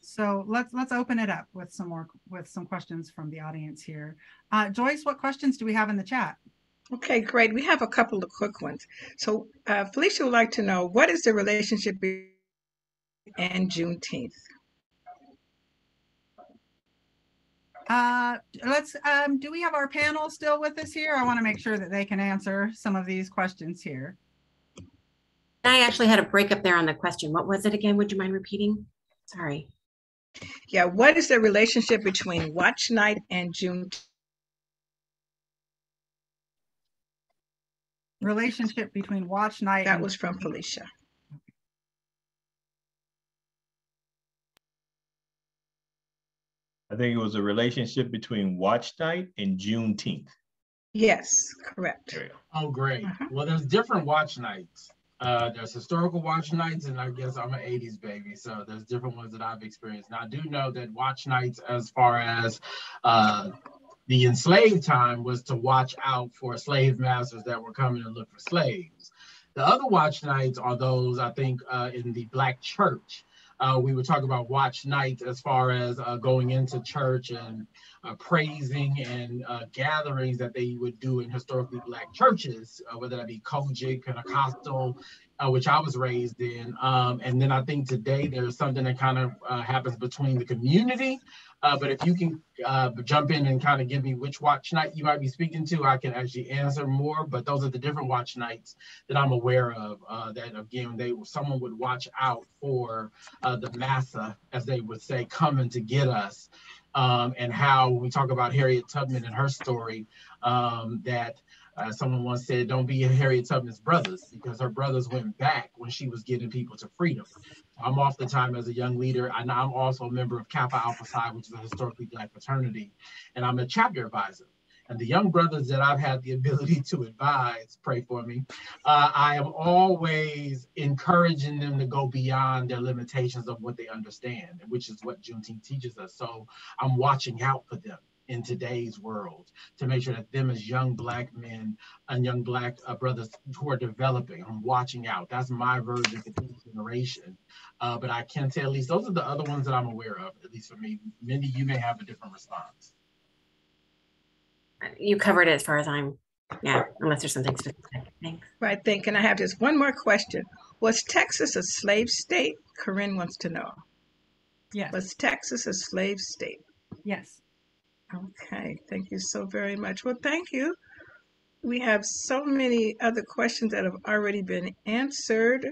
So let's open it up with some questions from the audience here. Joyce, what questions do we have in the chat? Okay, great. We have a couple of quick ones. So Felicia would like to know, what is the relationship between and Juneteenth? Do we have our panel still with us here? I want to make sure that they can answer some of these questions here. I actually had a break up there on the question. What was it again? Would you mind repeating? Sorry. Yeah, what is the relationship between Watch Night and Juneteenth? Relationship between Watch Night. That was from Felicia. I think it was a relationship between Watch Night and Juneteenth. Yes, correct. Oh, great. Well, there's different watch nights. There's historical watch nights, and I guess I'm an 80s baby, so there's different ones that I've experienced. Now, I do know that watch nights, as far as the enslaved time, was to watch out for slave masters that were coming to look for slaves. The other watch nights are those, I think, in the Black church. We would talk about watch nights as far as going into church and praising and gatherings that they would do in historically Black churches, whether that be Kojic, Pentecostal, which I was raised in. And then I think today there's something that kind of happens between the community. But if you can jump in and kind of give me which watch night you might be speaking to, I can actually answer more. But those are the different watch nights that I'm aware of, that, again, someone would watch out for the massa, as they would say, coming to get us. And how we talk about Harriet Tubman and her story, that someone once said, don't be Harriet Tubman's brothers, because her brothers went back when she was getting people to freedom. I'm oftentimes, as a young leader, I'm also a member of Kappa Alpha Psi, which is a historically Black fraternity, and I'm a chapter advisor. And the young brothers that I've had the ability to advise, pray for me, I am always encouraging them to go beyond their limitations of what they understand, which is what Juneteenth teaches us. So I'm watching out for them in today's world to make sure that them as young Black men and young Black brothers who are developing, I'm watching out. That's my version of this generation. But I can say at least those are the other ones that I'm aware of, at least for me. Mindy, you may have a different response. You covered it as far as unless there's something specific. Thanks. Right, and I have just one more question. Was Texas a slave state? Corinne wants to know. Yes. Was Texas a slave state? Yes. Okay, thank you so very much. Well, thank you. We have so many other questions that have already been answered.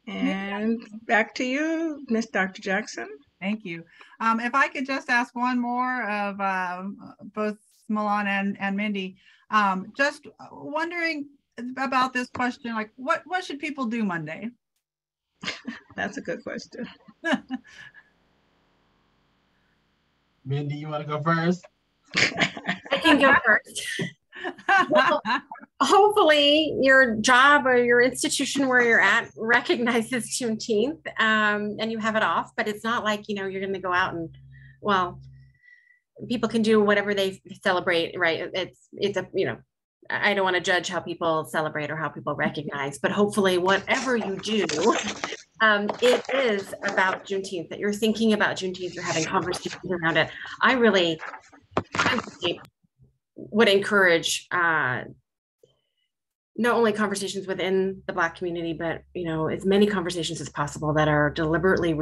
And back to you, Miss Dr. Jackson. Thank you. If I could just ask one more of both Milan and Mindy, just wondering about this question, like what should people do Monday? That's a good question. Mindy, you want to go first? I can go first. Well, hopefully your job or your institution where you're at recognizes Juneteenth, and you have it off, but it's not like, you're going to go out and, well, people can do whatever they celebrate, right? It's a, I don't want to judge how people celebrate or how people recognize, but hopefully whatever you do, it is about Juneteenth, that you're thinking about Juneteenth, you're having conversations around it. I really would encourage not only conversations within the Black community, but as many conversations as possible that are deliberately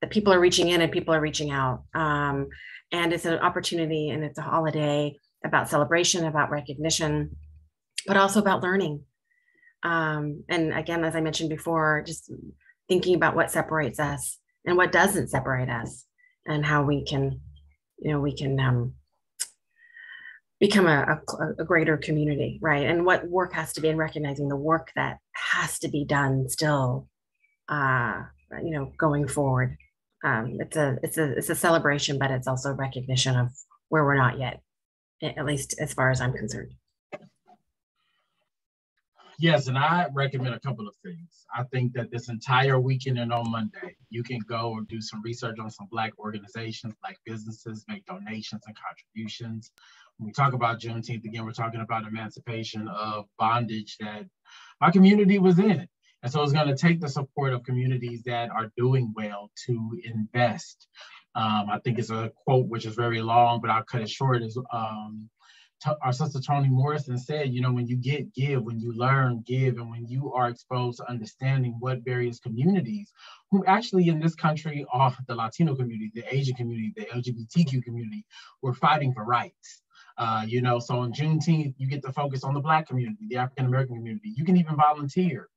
that people are reaching in and people are reaching out. And it's an opportunity and it's a holiday about celebration, about recognition, but also about learning. And again, as I mentioned before, just thinking about what separates us and what doesn't separate us, and how we can become a greater community, right? And what work has to be, and recognizing the work that has to be done still, going forward. It's a celebration, but it's also recognition of where we're not yet, at least as far as I'm concerned. Yes, and I recommend a couple of things. I think that this entire weekend and on Monday, you can go and do some research on some Black organizations, Black businesses, make donations and contributions. When we talk about Juneteenth, again, we're talking about emancipation of bondage that my community was in. And so it's going to take the support of communities that are doing well to invest. I think it's a quote which is very long, but I'll cut it short. Is our sister Toni Morrison said, when you give, when you learn, give, and when you are exposed to understanding what various communities, who actually in this country are the Latino community, the Asian community, the LGBTQ community, were fighting for rights. So on Juneteenth, you get to focus on the Black community, the African American community. You can even volunteer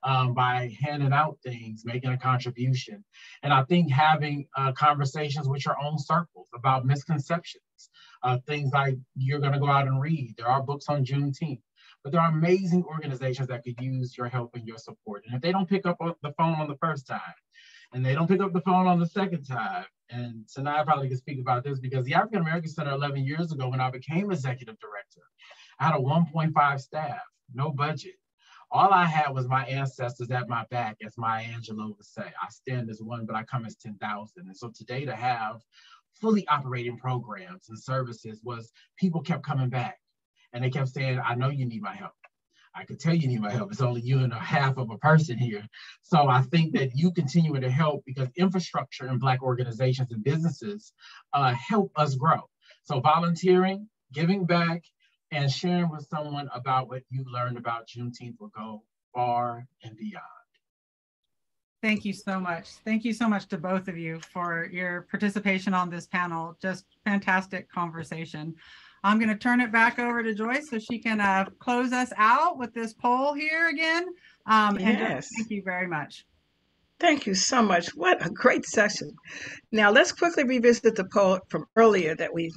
by handing out things, making a contribution. And I think having conversations with your own circles about misconceptions, things like you're going to go out and read. There are books on Juneteenth, but there are amazing organizations that could use your help and your support. And if they don't pick up the phone on the first time, and they don't pick up the phone on the second time, and Sanaya probably can speak about this, because the African American Center 11 years ago, when I became executive director, I had a 1.5 staff, no budget. All I had was my ancestors at my back, as Maya Angelou would say. I stand as one, but I come as 10,000. And so today, to have fully operating programs and services, was people kept coming back and they kept saying, I know you need my help. I could tell you need my help. It's only you and a half of a person here. So I think that you continue to help, because infrastructure in Black organizations and businesses help us grow. So volunteering, giving back, and sharing with someone about what you've learned about Juneteenth will go far and beyond. Thank you so much. Thank you so much to both of you for your participation on this panel. Just fantastic conversation. I'm going to turn it back over to Joyce so she can close us out with this poll here again. Yes. Thank you very much. Thank you so much. What a great session. Now let's quickly revisit the poll from earlier that we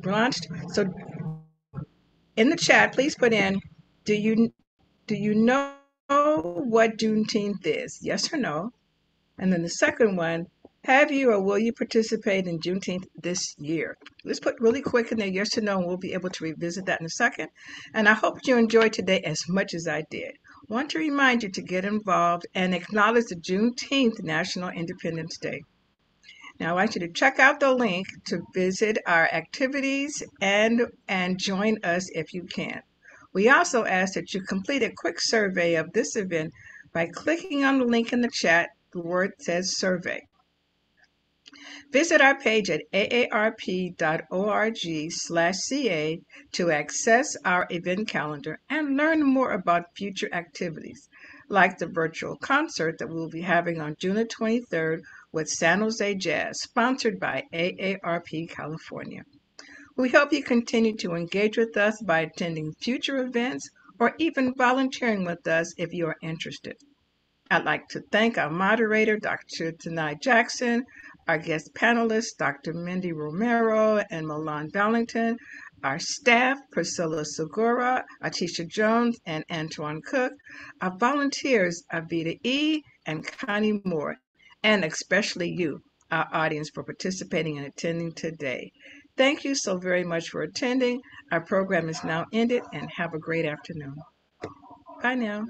launched. So in the chat, please put in, do you know what Juneteenth is? Yes or no? And then the second one, have you or will you participate in Juneteenth this year? Let's put really quick in there, yes or no, and we'll be able to revisit that in a second. And I hope you enjoyed today as much as I did. I want to remind you to get involved and acknowledge the Juneteenth National Independence Day. Now, I want you to check out the link to visit our activities and join us if you can. We also ask that you complete a quick survey of this event by clicking on the link in the chat where it says survey. Visit our page at aarp.org/ca to access our event calendar and learn more about future activities, like the virtual concert that we'll be having on June 23rd with San Jose Jazz, sponsored by AARP California. We hope you continue to engage with us by attending future events or even volunteering with us if you are interested. I'd like to thank our moderator, Dr. Tanai Jackson, our guest panelists, Dr. Mindy Romero and Milan Bellington, our staff, Priscilla Segura, Atisha Jones, and Antoine Cook, our volunteers, Avita E. and Connie Moore, and especially you, our audience, for participating and attending today. Thank you so very much for attending. Our program is now ended, and have a great afternoon. Bye now.